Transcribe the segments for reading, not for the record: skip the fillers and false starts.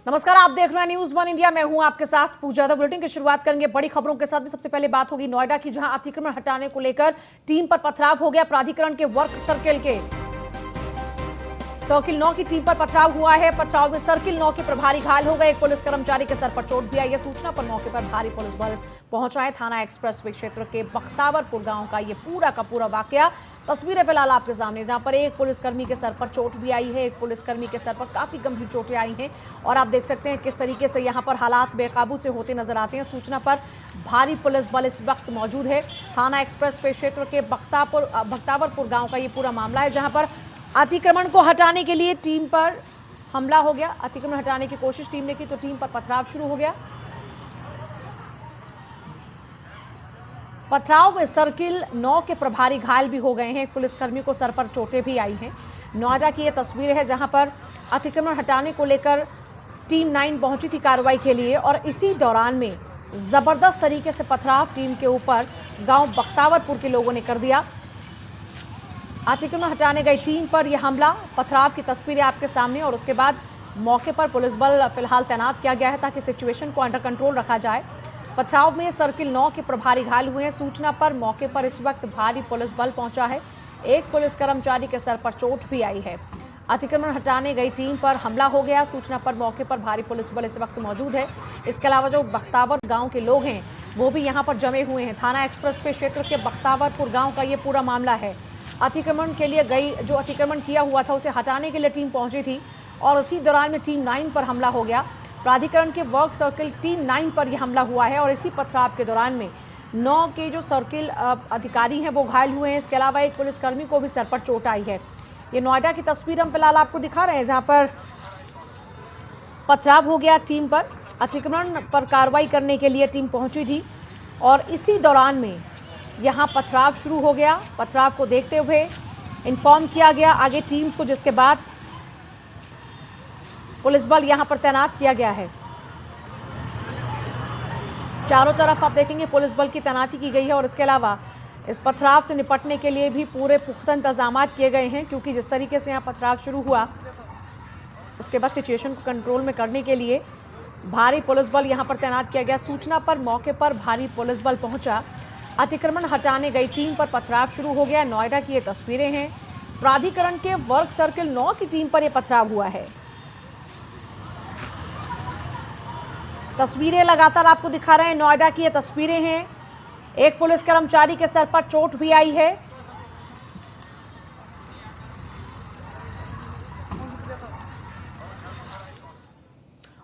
नमस्कार, आप देख रहे हैं न्यूज़ वन इंडिया। मैं हूं आपके साथ पूजा। बुलेटिन की शुरुआत करेंगे बड़ी खबरों के साथ। सबसे पहले बात होगी नोएडा की, जहां अतिक्रमण हटाने को लेकर टीम पर पथराव हो गया। प्राधिकरण के वर्क सर्किल 9 की टीम पर पथराव हुआ है। पथराव में सर्किल 9 के प्रभारी घायल हो गए। एक पुलिस कर्मचारी के सर पर चोट भी आई है। सूचना पर मौके पर भारी पुलिस बल पहुंचा है। थाना एक्सप्रेसवे क्षेत्र के बख्तावरपुर गांव का ये पूरा का पूरा वाकया तस्वीरें फिलहाल आपके सामने, जहां पर एक पुलिसकर्मी के सर पर चोट भी आई है। एक पुलिसकर्मी के सर पर काफी गंभीर चोटें आई हैं और आप देख सकते हैं किस तरीके से यहां पर हालात बेकाबू से होते नजर आते हैं। सूचना पर भारी पुलिस बल इस वक्त मौजूद है। थाना एक्सप्रेसवे क्षेत्र के बख्तावरपुर गांव का ये पूरा मामला है, जहां पर अतिक्रमण को हटाने के लिए टीम पर हमला हो गया। अतिक्रमण हटाने की कोशिश टीम ने की तो टीम पर पथराव शुरू हो गया। पथराव में सर्किल 9 के प्रभारी घायल भी हो गए हैं। एक पुलिसकर्मी को सर पर चोटें भी आई हैं। नोएडा की यह तस्वीर है, जहां पर अतिक्रमण हटाने को लेकर टीम 9 पहुंची थी कार्रवाई के लिए और इसी दौरान में जबरदस्त तरीके से पथराव टीम के ऊपर गांव बख्तावरपुर के लोगों ने कर दिया। अतिक्रमण हटाने गई टीम पर यह हमला, पथराव की तस्वीरें आपके सामने और उसके बाद मौके पर पुलिस बल फिलहाल तैनात किया गया है ताकि सिचुएशन को अंडर कंट्रोल रखा जाए। पथराव में सर्किल 9 के प्रभारी घायल हुए हैं। सूचना पर मौके पर इस वक्त भारी पुलिस बल पहुंचा है। एक पुलिस कर्मचारी के सर पर चोट भी आई है। अतिक्रमण हटाने गई टीम पर हमला हो गया। सूचना पर मौके पर भारी पुलिस बल इस वक्त मौजूद है। इसके अलावा जो बख्तावर गांव के लोग हैं वो भी यहां पर जमे हुए हैं। थाना एक्सप्रेसवे क्षेत्र के बख्तावरपुर गांव का ये पूरा मामला है। अतिक्रमण के लिए गई, जो अतिक्रमण किया हुआ था उसे हटाने के लिए टीम पहुंची थी और इसी दौरान में टीम 9 पर हमला हो गया। प्राधिकरण के वर्क सर्किल टीम 9 पर यह हमला हुआ है और इसी पथराव के दौरान में 9 के जो सर्किल अधिकारी हैं वो घायल हुए हैं। इसके अलावा एक पुलिसकर्मी को भी सर पर चोट आई है। ये नोएडा की तस्वीर हम फिलहाल आपको दिखा रहे हैं, जहां पर पथराव हो गया टीम पर। अतिक्रमण पर कार्रवाई करने के लिए टीम पहुंची थी और इसी दौरान में यहाँ पथराव शुरू हो गया। पथराव को देखते हुए इन्फॉर्म किया गया आगे टीम्स को, जिसके बाद पुलिस बल यहां पर तैनात किया गया है। चारों तरफ आप देखेंगे पुलिस बल की तैनाती की गई है और इसके अलावा इस पथराव से निपटने के लिए भी पूरे पुख्ता इंतजाम किए गए हैं, क्योंकि जिस तरीके से यहाँ पथराव शुरू हुआ उसके बाद सिचुएशन को कंट्रोल में करने के लिए भारी पुलिस बल यहां पर तैनात किया गया। सूचना पर मौके पर भारी पुलिस बल पहुंचा। अतिक्रमण हटाने गई टीम पर पथराव शुरू हो गया। नोएडा की ये तस्वीरें हैं। प्राधिकरण के वर्क सर्किल 9 की टीम पर यह पथराव हुआ है। तस्वीरें लगातार आपको दिखा रहे हैं। नोएडा की ये तस्वीरें हैं। एक पुलिस कर्मचारी के सर पर चोट भी आई है।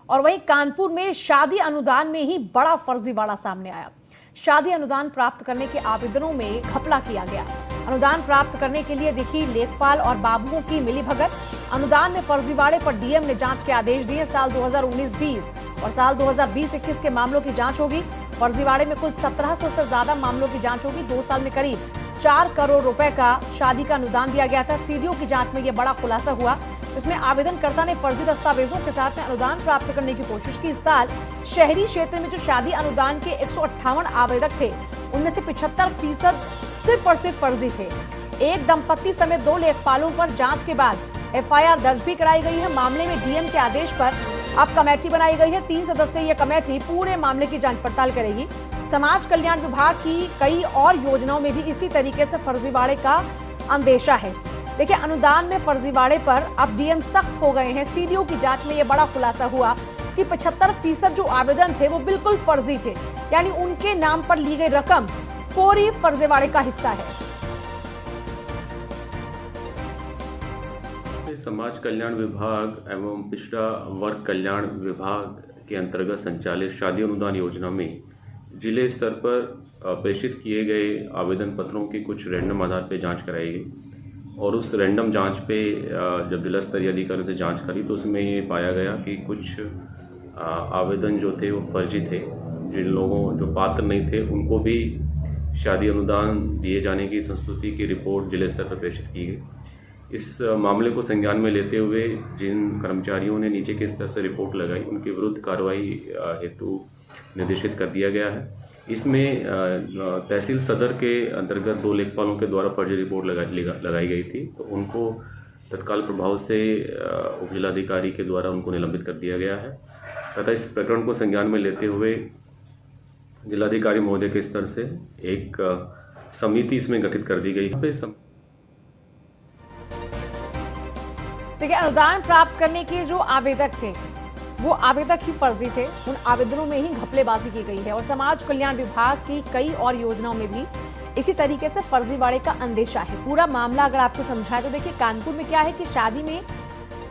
और वहीं कानपुर में शादी अनुदान में ही बड़ा फर्जीवाड़ा सामने आया। शादी अनुदान प्राप्त करने के आवेदनों में घपला किया गया। अनुदान प्राप्त करने के लिए दिखी लेखपाल और बाबुओं की मिलीभगत। अनुदान में फर्जीवाड़े पर डीएम ने जांच के आदेश दिए। साल 2019-20 और साल 2020-21 के मामलों की जांच होगी। फर्जीवाड़े में कुल 1700 से ज्यादा मामलों की जांच होगी। 2 साल में करीब 4 करोड़ रुपए का शादी का अनुदान दिया गया था। सीडीओ की जांच में यह बड़ा खुलासा हुआ, जिसमें आवेदनकर्ता ने फर्जी दस्तावेजों के साथ अनुदान प्राप्त करने की कोशिश की। इस साल शहरी क्षेत्र में जो शादी अनुदान के 158 आवेदक थे, उनमें से 75% सिर्फ और सिर्फ फर्जी थे। एक दंपत्ति समेत 2 लेखपालों पर जांच के बाद एफआईआर दर्ज भी कराई गई है। मामले में डीएम के आदेश पर अब कमेटी बनाई गई है। 3 सदस्यीय कमेटी पूरे मामले की जांच पड़ताल करेगी। समाज कल्याण विभाग की कई और योजनाओं में भी इसी तरीके से फर्जीवाड़े का अंदेशा है। देखिए, अनुदान में फर्जीवाड़े पर अब डीएम सख्त हो गए हैं। सीडीओ की जांच में यह बड़ा खुलासा हुआ कि 75% जो आवेदन थे वो बिल्कुल फर्जी थे, यानी उनके नाम पर ली गई रकम पूरी फर्जीवाड़े का हिस्सा है। समाज कल्याण विभाग एवं पिछड़ा वर्ग कल्याण विभाग के अंतर्गत संचालित शादी अनुदान योजना में जिले स्तर पर प्रेषित किए गए आवेदन पत्रों की कुछ रैंडम आधार पर जांच कराई गई और उस रैंडम जांच पे जब जिला स्तरीय अधिकारियों से जांच करी तो उसमें ये पाया गया कि कुछ आवेदन जो थे वो फर्जी थे। जिन लोगों जो पात्र नहीं थे उनको भी शादी अनुदान दिए जाने की संस्तुति की रिपोर्ट जिले स्तर पर प्रेषित की गई। इस मामले को संज्ञान में लेते हुए जिन कर्मचारियों ने नीचे के स्तर से रिपोर्ट लगाई उनके विरुद्ध कार्रवाई हेतु निर्देशित कर दिया गया है। इसमें तहसील सदर के अंतर्गत 2 लेखपालों के द्वारा फर्जी रिपोर्ट लगाई गई थी, तो उनको तत्काल प्रभाव से उप जिलाधिकारी के द्वारा उनको निलंबित कर दिया गया है तथा इस प्रकरण को संज्ञान में लेते हुए जिलाधिकारी महोदय के स्तर से एक समिति इसमें गठित कर दी गई है। देखिए, अनुदान प्राप्त करने के जो आवेदक थे वो आवेदक ही फर्जी थे। उन आवेदनों में ही घपलेबाजी की गई है और समाज कल्याण विभाग की कई और योजनाओं में भी इसी तरीके से फर्जीवाड़े का अंदेशा है। पूरा मामला अगर आपको समझाए तो देखिए, कानपुर में क्या है कि शादी में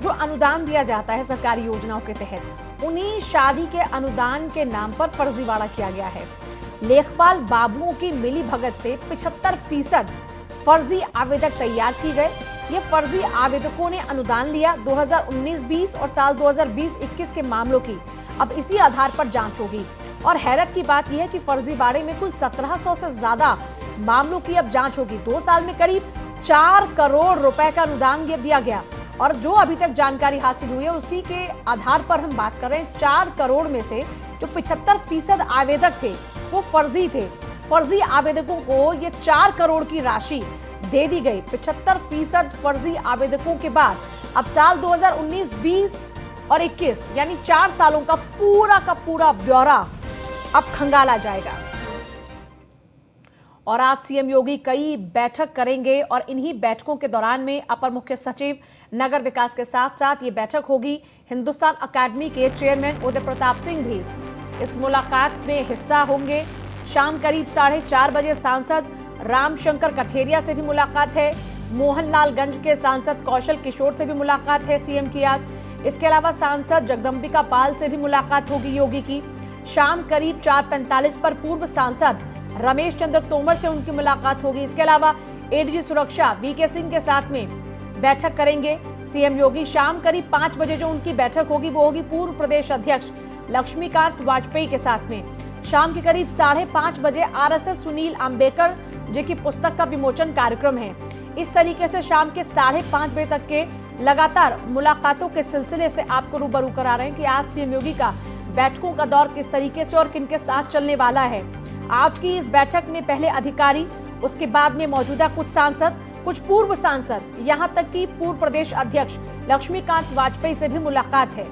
जो अनुदान दिया जाता है सरकारी योजनाओं के तहत, उन्हीं शादी के अनुदान के नाम पर फर्जीवाड़ा किया गया है। लेखपाल बाबुओं की मिली भगत से 75% फर्जी आवेदक तैयार किए गए। ये फर्जी आवेदकों ने अनुदान लिया। 2019-20 और साल 2020-21 के मामलों की अब इसी आधार पर जांच होगी। और हैरत की बात यह है कि फर्जीवाड़े में कुल 1700 से ज्यादा मामलों की अब जांच होगी। 2 साल में करीब 4 करोड़ रुपए का अनुदान दिया गया और जो अभी तक जानकारी हासिल हुई है उसी के आधार पर हम बात कर रहे हैं। 4 करोड़ में से जो 75% आवेदक थे वो फर्जी थे। फर्जी आवेदकों को ये 4 करोड़ की राशि दे दी गई। 75% फर्जी आवेदकों के बाद अब साल 2019-20 और 21 यानी 4 सालों का पूरा ब्यौरा अब खंगाला जाएगा। और आज सीएम योगी कई बैठक करेंगे और इन्हीं बैठकों के दौरान में अपर मुख्य सचिव नगर विकास के साथ साथ ये बैठक होगी। हिंदुस्तान अकादमी के चेयरमैन उदय प्रताप सिंह भी इस मुलाकात में हिस्सा होंगे। शाम करीब 4:30 बजे सांसद रामशंकर कठेरिया से भी मुलाकात है। मोहनलालगंज के सांसद कौशल किशोर से भी मुलाकात है सीएम की आज। इसके अलावा सांसद जगदम्बिका पाल से भी मुलाकात होगी योगी की। शाम करीब 4:45 पर पूर्व सांसद रमेश चंद्र तोमर से उनकी मुलाकात होगी। इसके अलावा एडीजी सुरक्षा वीके सिंह के साथ में बैठक करेंगे सीएम योगी। शाम करीब 5 बजे जो उनकी बैठक होगी वो होगी पूर्व प्रदेश अध्यक्ष लक्ष्मीकांत वाजपेयी के साथ में। शाम के करीब 5:30 बजे आरएसएस सुनील अंबेडकर जी की पुस्तक का विमोचन कार्यक्रम है। इस तरीके से शाम के 5:30 बजे तक के लगातार मुलाकातों के सिलसिले से आपको रूबरू करा रहे हैं कि आज सीएम योगी का बैठकों का दौर किस तरीके से और किनके साथ चलने वाला है। आज की इस बैठक में पहले अधिकारी, उसके बाद में मौजूदा कुछ सांसद, कुछ पूर्व सांसद, यहां तक कि पूर्व प्रदेश अध्यक्ष लक्ष्मीकांत वाजपेयी से भी मुलाकात है।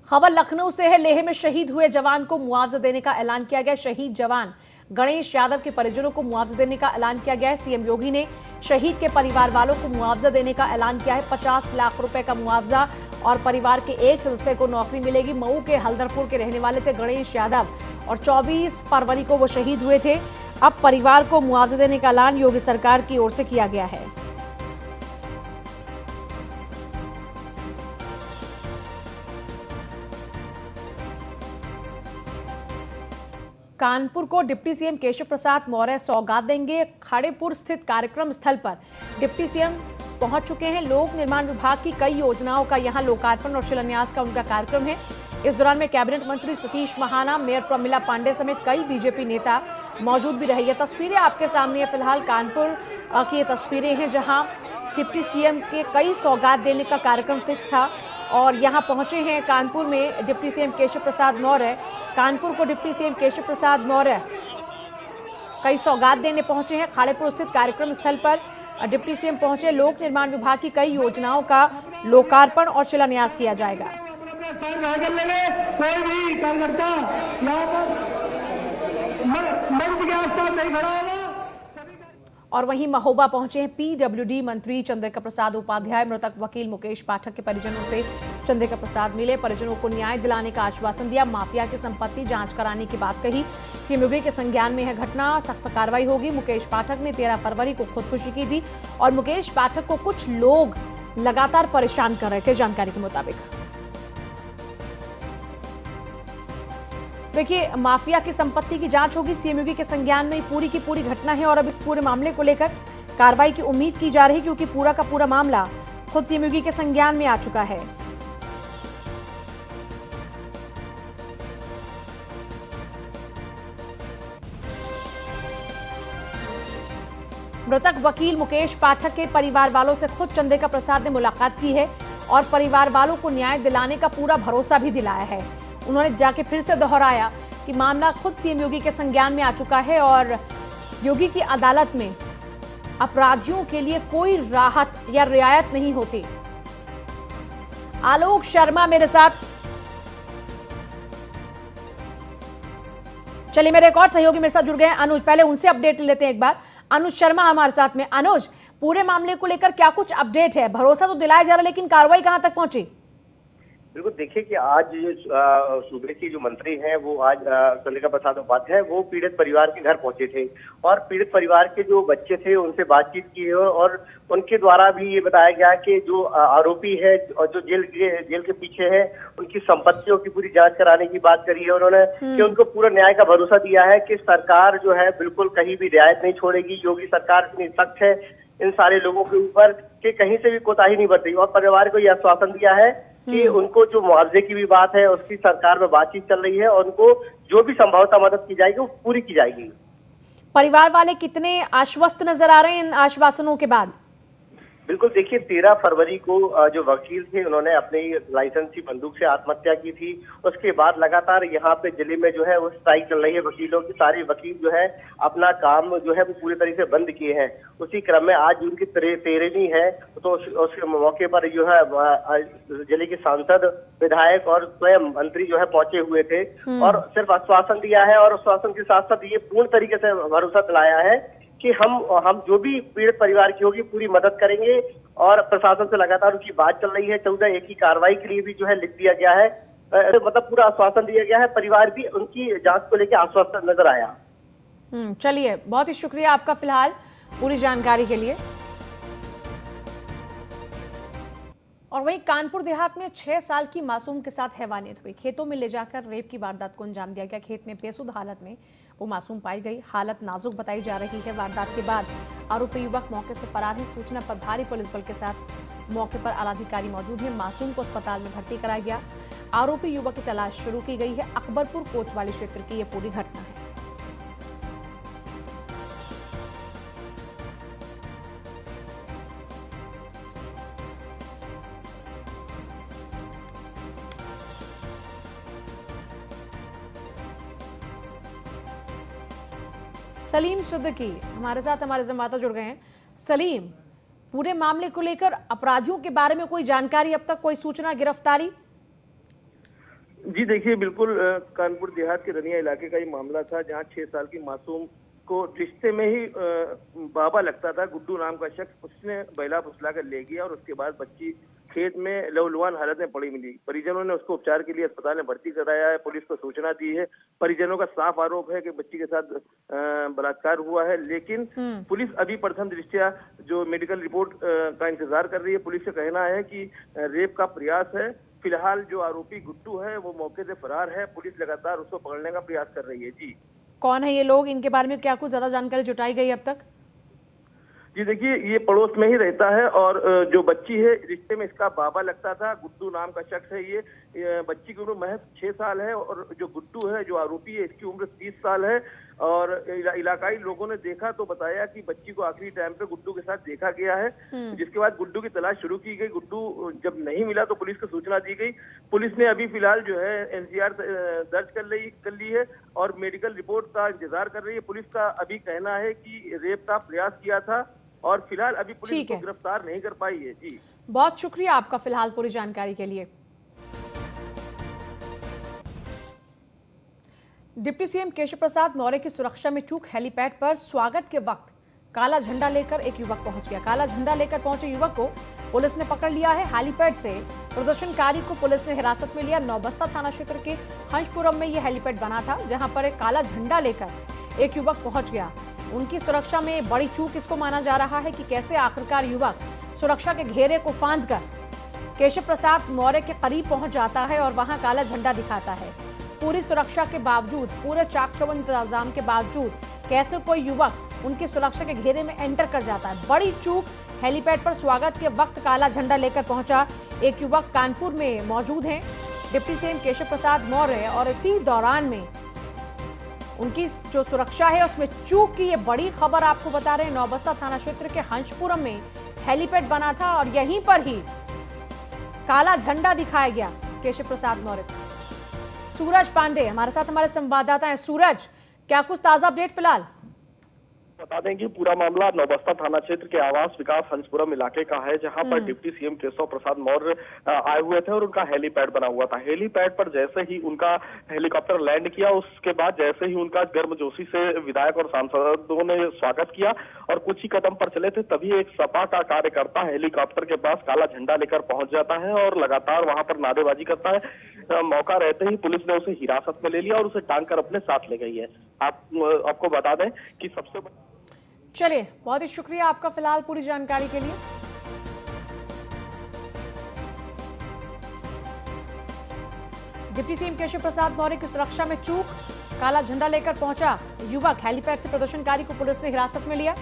खबर लखनऊ से है। लेह में शहीद हुए जवान को मुआवजा देने का ऐलान किया गया। शहीद जवान गणेश यादव के परिजनों को मुआवजा देने का ऐलान किया गया है। सीएम योगी ने शहीद के परिवार वालों को मुआवजा देने का ऐलान किया है। 50 लाख रुपए का मुआवजा और परिवार के एक सदस्य को नौकरी मिलेगी। मऊ के हल्दरपुर के रहने वाले थे गणेश यादव और 24 फरवरी को वो शहीद हुए थे। अब परिवार को मुआवजा देने का ऐलान योगी सरकार की ओर से किया गया है। कानपुर को डिप्टी सीएम केशव प्रसाद मौर्य सौगात देंगे। खाड़ेपुर स्थित कार्यक्रम स्थल पर डिप्टी सीएम पहुंच चुके हैं। लोक निर्माण विभाग की कई योजनाओं का यहां लोकार्पण और शिलान्यास का उनका कार्यक्रम है। इस दौरान में कैबिनेट मंत्री सतीश महाना, मेयर प्रमिला पांडे समेत कई बीजेपी नेता मौजूद भी रहे। ये तस्वीरें आपके सामने है। फिलहाल कानपुर की ये तस्वीरें हैं जहां डिप्टी सीएम के कई सौगात देने का कार्यक्रम फिक्स था और यहां पहुंचे हैं कानपुर में डिप्टी सीएम केशव प्रसाद मौर्य। कानपुर को डिप्टी सीएम केशव प्रसाद मौर्य कई सौगात देने पहुंचे हैं। खाड़ेपुर स्थित कार्यक्रम स्थल पर डिप्टी सीएम पहुंचे। लोक निर्माण विभाग की कई योजनाओं का लोकार्पण और शिलान्यास किया जाएगा। कोई भी कार्यकर्ता यहाँ पर मंच के आसपास नहीं खड़ा होगा। और वहीं महोबा पहुंचे हैं पीडब्ल्यूडी मंत्री चंद्रिका प्रसाद उपाध्याय। मृतक वकील मुकेश पाठक के परिजनों से चंद्रिका प्रसाद मिले। परिजनों को न्याय दिलाने का आश्वासन दिया। माफिया की संपत्ति जांच कराने की बात कही। सीएम योगी के संज्ञान में है घटना, सख्त कार्रवाई होगी। मुकेश पाठक ने 13 फरवरी को खुदकुशी की थी और मुकेश पाठक को कुछ लोग लगातार परेशान कर रहे थे। जानकारी के मुताबिक देखिए, माफिया की संपत्ति की जांच होगी। सीएम योगी के संज्ञान में पूरी की पूरी घटना है और अब इस पूरे मामले को लेकर कार्रवाई की उम्मीद की जा रही है क्योंकि पूरा का पूरा मामला खुद सीएम योगी के संज्ञान में आ चुका है। मृतक वकील मुकेश पाठक के परिवार वालों से खुद चंद्रिका प्रसाद ने मुलाकात की है और परिवार वालों को न्याय दिलाने का पूरा भरोसा भी दिलाया है। उन्होंने जाके फिर से दोहराया कि मामला खुद सीएम योगी के संज्ञान में आ चुका है और योगी की अदालत में अपराधियों के लिए कोई राहत या रियायत नहीं होती। आलोक शर्मा मेरे साथ, चलिए मेरे एक और सहयोगी मेरे साथ जुड़ गए हैं, अनुज। पहले उनसे अपडेट लेते हैं एक बार। अनुज शर्मा हमारे साथ में। अनुज, पूरे मामले को लेकर क्या कुछ अपडेट है? भरोसा तो दिलाया जा रहा है, लेकिन कार्रवाई कहां तक पहुंची? बिल्कुल, देखिए कि आज सूबे की जो मंत्री हैं वो आज चंद्रिका प्रसाद उपाध्याय वो पीड़ित परिवार के घर पहुंचे थे और पीड़ित परिवार के जो बच्चे थे उनसे बातचीत की है और उनके द्वारा भी ये बताया गया कि जो आरोपी है और जो जेल के पीछे है उनकी संपत्तियों की पूरी जांच कराने की बात करी है उन्होंने, कि उनको पूरा न्याय का भरोसा दिया है कि सरकार जो है बिल्कुल कहीं भी रियायत नहीं छोड़ेगी। योगी सरकार इतनी सख्त है इन सारे लोगों के ऊपर कि कहीं से भी कोताही नहीं बरतेगी और परिवार को यह आश्वासन दिया है कि उनको जो मुआवजे की भी बात है उसकी सरकार में बातचीत चल रही है और उनको जो भी संभवतः मदद की जाएगी वो पूरी की जाएगी। परिवार वाले कितने आश्वस्त नजर आ रहे हैं इन आश्वासनों के बाद? बिल्कुल, देखिए 13 फरवरी को जो वकील थे उन्होंने अपनी लाइसेंसी बंदूक से आत्महत्या की थी। उसके बाद लगातार यहाँ पे जिले में जो है वो स्ट्राइक चल रही है वकीलों की। सारे वकील जो है अपना काम जो है वो पूरी तरीके से बंद किए हैं। उसी क्रम में आज उनकी तेरहवीं है तो उस मौके पर जो है जिले के सांसद, विधायक और स्वयं मंत्री जो है पहुंचे हुए थे और सिर्फ आश्वासन दिया है और आश्वासन के साथ साथ ये पूर्ण तरीके से भरोसा दिलाया है कि हम जो भी पीड़ित परिवार की होगी पूरी मदद करेंगे और प्रशासन से लगातार उनकी बात चल रही है। 14 एक की कार्रवाई के लिए भी जो है लिख दिया गया है, मतलब पूरा आश्वासन दिया गया है। परिवार भी उनकी जांच को लेकर आश्वस्त नजर आया। चलिए, बहुत ही शुक्रिया आपका फिलहाल पूरी जानकारी के लिए। और वहीं कानपुर देहात में 6 साल की मासूम के साथ हैवानियत हुई। खेतों में ले जाकर रेप की वारदात को अंजाम दिया गया। खेत में बेसुध हालत में वो मासूम पाई गई। हालत नाजुक बताई जा रही है। वारदात के बाद आरोपी युवक मौके से फरार है। सूचना पर भारी पुलिस बल के साथ मौके पर आला अधिकारी मौजूद हैं। मासूम को अस्पताल में भर्ती कराया गया। आरोपी युवक की तलाश शुरू की गई है। अकबरपुर कोतवाली क्षेत्र की यह पूरी घटना है। सलीम सिद्दीकी हमारे साथ हमारे संवाददाता जुड़ गए हैं। सलीम, पूरे मामले को लेकर अपराधियों के बारे में कोई जानकारी, अब तक कोई सूचना, गिरफ्तारी? जी देखिए, बिल्कुल कानपुर देहात के रनिया इलाके का ये मामला था जहां 6 साल की मासूम को रिश्ते में ही बाबा लगता था गुड्डू नाम का शख्स, उसने बैला फुसला कर ले गया और उसके बाद बच्ची खेत में लहूलुहान हालत में पड़ी मिली। परिजनों ने उसको उपचार के लिए अस्पताल में भर्ती कराया है। पुलिस को सूचना दी है। परिजनों का साफ आरोप है कि बच्ची के साथ बलात्कार हुआ है, लेकिन पुलिस अभी प्रथम दृष्टया जो मेडिकल रिपोर्ट का इंतजार कर रही है। पुलिस का कहना है कि रेप का प्रयास है। फिलहाल जो आरोपी गुड्डू है वो मौके से फरार है। पुलिस लगातार उसको पकड़ने का प्रयास कर रही है। जी, कौन है ये लोग? इनके बारे में क्या कुछ ज्यादा जानकारी जुटाई गई अब तक? जी देखिए, ये पड़ोस में ही रहता है और जो बच्ची है रिश्ते में इसका बाबा लगता था। गुड्डू नाम का शख्स है। ये बच्ची की उम्र महज 6 साल है और जो गुड्डू है, जो आरोपी है, इसकी उम्र 30 साल है। और इलाकाई लोगों ने देखा तो बताया कि बच्ची को आखिरी टाइम पे गुड्डू के साथ देखा गया है, जिसके बाद गुड्डू की तलाश शुरू की गई। गुड्डू जब नहीं मिला तो पुलिस को सूचना दी गई। पुलिस ने अभी फिलहाल जो है एनसीआर दर्ज कर ली है और मेडिकल रिपोर्ट का इंतजार कर रही है। पुलिस का अभी कहना है कि रेप का प्रयास किया था और फिलहाल अभी पुलिस को गिरफ्तार नहीं कर पाई है। जी, बहुत शुक्रिया आपका फिलहाल पूरी जानकारी के लिए। डिप्टी सीएम केशव प्रसाद मौर्य की सुरक्षा में चूक। हेलीपैड पर स्वागत के वक्त काला झंडा लेकर एक युवक पहुंच गया। काला झंडा लेकर पहुंचे युवक को पुलिस ने पकड़ लिया है। हेलीपैड से प्रदर्शनकारी को पुलिस ने हिरासत में लिया। नौबस्ता थाना क्षेत्र के हंसपुरम में यह हेलीपैड बना था, जहां पर एक काला झंडा लेकर एक युवक पहुंच गया। उनकी सुरक्षा में बड़ी चूक इसको माना जा रहा है कि कैसे आखिरकार युवक सुरक्षा के घेरे को फांदकर केशव प्रसाद मौर्य के करीब पहुंच जाता है और वहां काला झंडा दिखाता है। पूरी सुरक्षा के बावजूद, पूरे चाक चौबंद इंतजाम के बावजूद कैसे कोई युवक उनकी सुरक्षा के घेरे में एंटर कर जाता है। बड़ी चूक। हेलीपैड पर स्वागत के वक्त काला झंडा लेकर पहुंचा एक युवक कानपुर में मौजूद है डिप्टी सीएम केशव प्रसाद मौर्य, और इसी दौरान में उनकी जो सुरक्षा है उसमें चूक की ये बड़ी खबर आपको बता रहे हैं। नौबस्ता थाना क्षेत्र के हंसपुरम में हेलीपैड बना था और यहीं पर ही काला झंडा दिखाया गया केशव प्रसाद मौर्य को। सूरज पांडे हमारे साथ हमारे संवाददाता हैं। सूरज, क्या कुछ ताजा अपडेट फिलहाल? बता दें कि पूरा मामला नौबस्ता थाना क्षेत्र के आवास विकास हंसपुरम इलाके का है, जहां पर डिप्टी सीएम केशव प्रसाद मौर्य आए हुए थे और उनका हेलीपैड बना हुआ था। हेलीपैड पर जैसे ही उनका हेलीकॉप्टर लैंड किया, उसके बाद जैसे ही उनका गर्मजोशी से विधायक और सांसदों ने स्वागत किया और कुछ ही कदम पर चले थे, तभी एक सपा का कार्यकर्ता हेलीकॉप्टर के पास काला झंडा लेकर पहुंच जाता है और लगातार वहां पर नारेबाजी करता है। मौका रहते ही पुलिस ने उसे हिरासत में ले लिया और उसे टांग कर अपने साथ ले गई है। आपको बता दें कि सबसे चलिए, बहुत ही शुक्रिया आपका फिलहाल पूरी जानकारी के लिए। डिप्टी सीएम केशव प्रसाद मौर्य की सुरक्षा में चूक, काला झंडा लेकर पहुंचा युवक, हेलीपैड से प्रदर्शनकारी को पुलिस ने हिरासत में लिया।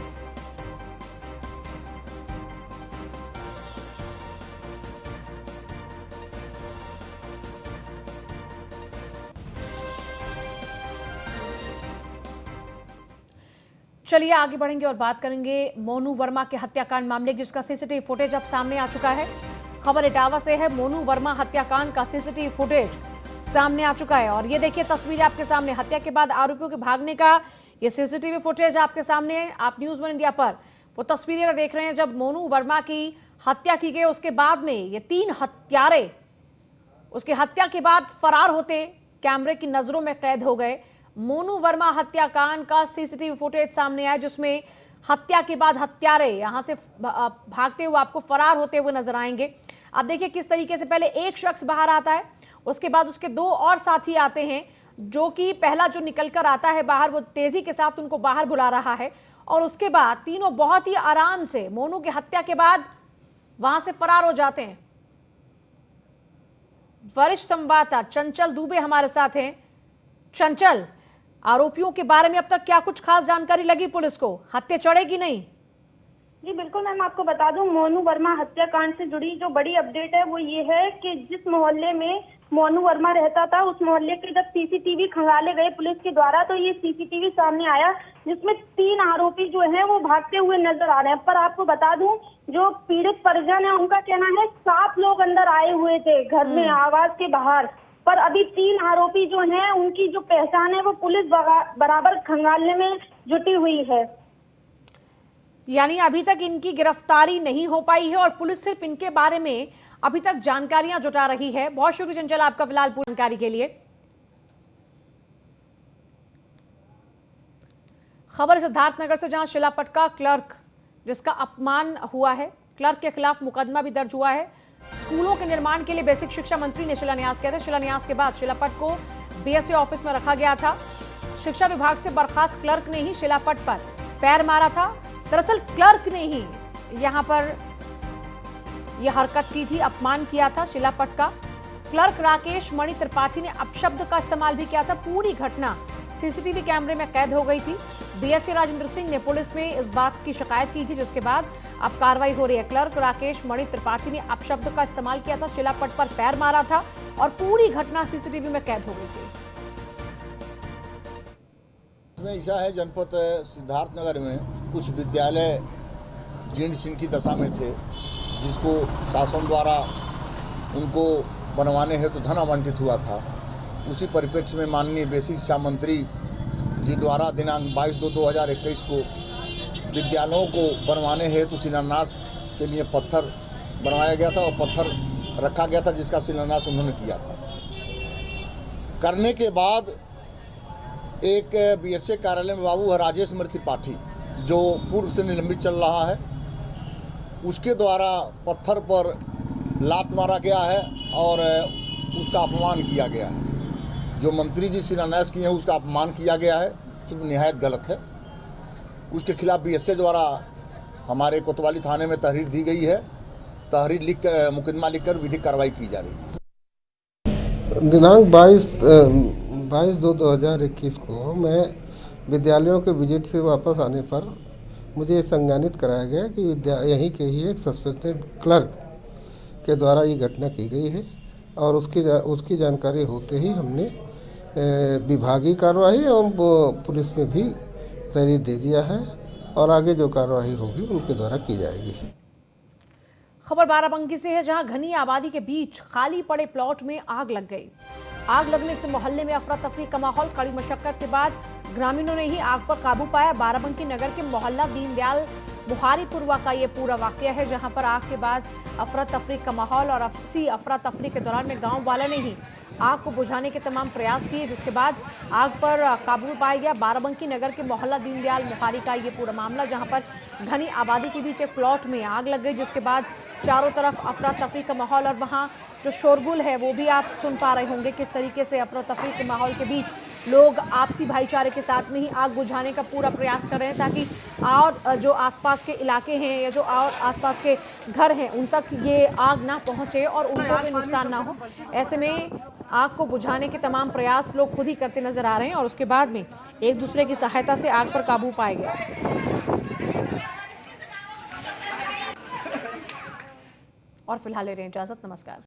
चलिए आगे बढ़ेंगे और बात करेंगे मोनू वर्मा के हत्याकांड मामले की, जिसका सीसीटीवी फुटेज अब सामने आ चुका है। खबर इटावा से है। मोनू वर्मा हत्याकांड का सीसीटीवी फुटेज सामने आ चुका है और ये देखिए तस्वीर आपके सामने। हत्या के बाद आरोपियों के भागने का ये सीसीटीवी फुटेज आपके सामने है। आप न्यूज़ 1 इंडिया पर वो तस्वीरें देख रहे हैं जब मोनू वर्मा की हत्या की गई। उसके बाद में ये 3 हत्यारे उसकी हत्या के बाद फरार होते कैमरे की नजरों में कैद हो गए। मोनू वर्मा हत्याकांड का सीसीटीवी फुटेज सामने आया, जिसमें हत्या के बाद हत्यारे यहां से भागते हुए आपको फरार होते हुए नजर आएंगे। आप देखिए किस तरीके से पहले एक शख्स बाहर आता है, उसके बाद उसके 2 और साथी आते हैं, जो कि पहला जो निकलकर आता है बाहर वो तेजी के साथ उनको बाहर बुला रहा है और उसके बाद तीनों बहुत ही आराम से मोनू की हत्या के बाद वहां से फरार हो जाते हैं। वरिष्ठ संवाददाता चंचल दुबे हमारे साथ हैं। चंचल, आरोपियों के बारे में अब तक क्या कुछ खास जानकारी लगी पुलिस को? हत्या चढ़ेगी नहीं? जी बिल्कुल मैम, आपको बता दूं मोनू वर्मा हत्याकांड से जुड़ी जो बड़ी अपडेट है वो ये है कि जिस मोहल्ले में मोनू वर्मा रहता था उस मोहल्ले के जब सीसीटीवी खंगाले गए पुलिस के द्वारा, तो ये सीसीटीवी सामने आया जिसमें 3 आरोपी जो हैं वो भागते हुए नजर आ रहे हैं। पर आपको बता दूं जो पीड़ित परिजन है उनका कहना है 7 लोग अंदर आए हुए थे घर में आवास के बाहर, पर अभी 3 आरोपी जो हैं उनकी जो पहचान है वो पुलिस बराबर खंगालने में जुटी हुई है। यानी अभी तक इनकी गिरफ्तारी नहीं हो पाई है और पुलिस सिर्फ इनके बारे में अभी तक जानकारियां जुटा रही है। बहुत शुक्रिया चंचल आपका फिलहाल पूरी जानकारी के लिए। खबर सिद्धार्थनगर से, जहां शिलापट का क्लर्क जिसका अपमान हुआ है, क्लर्क के खिलाफ मुकदमा भी दर्ज हुआ है। स्कूलों के निर्माण के लिए बेसिक शिक्षा मंत्री ने शिलान्यास किया था। शिलान्यास के बाद शिलापट को बीएसए ऑफिस में रखा गया था। शिक्षा विभाग से बर्खास्त क्लर्क ने ही शिलापट पर पैर मारा था। दरअसल क्लर्क ने ही यहां पर यह हरकत की थी, अपमान किया था शिलापट का। क्लर्क राकेश मणि त्रिपाठी ने अपशब्द का इस्तेमाल भी किया था। पूरी घटना सीसीटीवी कैमरे में कैद हो गई थी। बीएसए राजेंद्र सिंह ने पुलिस में इस बात की शिकायत की थी, जिसके बाद अब कार्रवाई हो रही है। क्लर्क राकेश मणि त्रिपाठी ने अपशब्द का इस्तेमाल किया था, शिलापट पर पैर मारा था और पूरी घटना सीसीटीवी में कैद हो गई थी। इसमें ऐसा है, जनपद सिद्धार्थनगर में कुछ विद्यालय जीर्ण सिंह की दशा में थे, जिसको शासन द्वारा उनको बनवाने हेतु धन आवंटित हुआ था। उसी परिप्रेक्ष्य में माननीय बेसिक शिक्षा मंत्री जी द्वारा दिनांक 22/2/2021 को विद्यालयों को बनवाने हेतु शिलान्यास के लिए पत्थर बनवाया गया था और पत्थर रखा गया था, जिसका शिलान्यास उन्होंने किया था। करने के बाद एक बीएसए कार्यालय में बाबू राजेश मणि त्रिपाठी, जो पूर्व से निलंबित चल रहा है, उसके द्वारा पत्थर पर लात मारा गया है और उसका अपमान किया गया है। जो मंत्री जी शिलान्यास किए हैं उसका अपमान किया गया है, जो निहायत गलत है। उसके खिलाफ बीएसए द्वारा हमारे कोतवाली थाने में तहरीर दी गई है। तहरीर लिखकर मुकदमा लिखकर विधिक कार्रवाई की जा रही है। दिनांक 22/2/2021 को मैं विद्यालयों के विजिट से वापस आने पर मुझे संज्ञानित कराया गया कि यहीं के ही एक सस्पेंडेड क्लर्क के द्वारा ये घटना की गई है और उसकी जानकारी होते ही हमने विभागीय कार्रवाई एवं पुलिस में भी तहरीर दे दिया है और आगे जो कार्रवाई होगी उनके द्वारा की जाएगी। खबर बाराबंकी से है, जहां घनी आबादी के बीच खाली पड़े प्लॉट में आग लग गई। आग लगने से मोहल्ले में अफरा तफरी का माहौल। कड़ी मशक्कत के बाद ग्रामीणों ने ही आग पर काबू पाया। बाराबंकी नगर के मोहल्ला दीनदयाल बुहारीपुरवा का ये पूरा वाकया है, जहां पर आग के बाद अफरा तफरी का माहौल और अफरा तफरी के दौरान में गांव वालों ने ही आग को बुझाने के तमाम प्रयास किए, जिसके बाद आग पर काबू पाया गया। बाराबंकी नगर के मोहल्ला दीनदयाल बुहारी का ये पूरा मामला, जहां पर घनी आबादी के बीच एक प्लॉट में आग लग गई, जिसके बाद चारों तरफ अफरा तफरी का माहौल। और वहां जो शोरगुल है वो भी आप सुन पा रहे होंगे, किस तरीके से अफरा तफरी के माहौल के बीच लोग आपसी भाईचारे के साथ में ही आग बुझाने का पूरा प्रयास कर रहे हैं, ताकि और जो आसपास के इलाके हैं या जो और आसपास के घर हैं उन तक ये आग ना पहुंचे और उनको भी नुकसान ना हो। ऐसे में आग को बुझाने के तमाम प्रयास लोग खुद ही करते नजर आ रहे हैं और उसके बाद में एक दूसरे की सहायता से आग पर काबू पाया गया। और फिलहाल ले रहे हैं इजाजत। नमस्कार।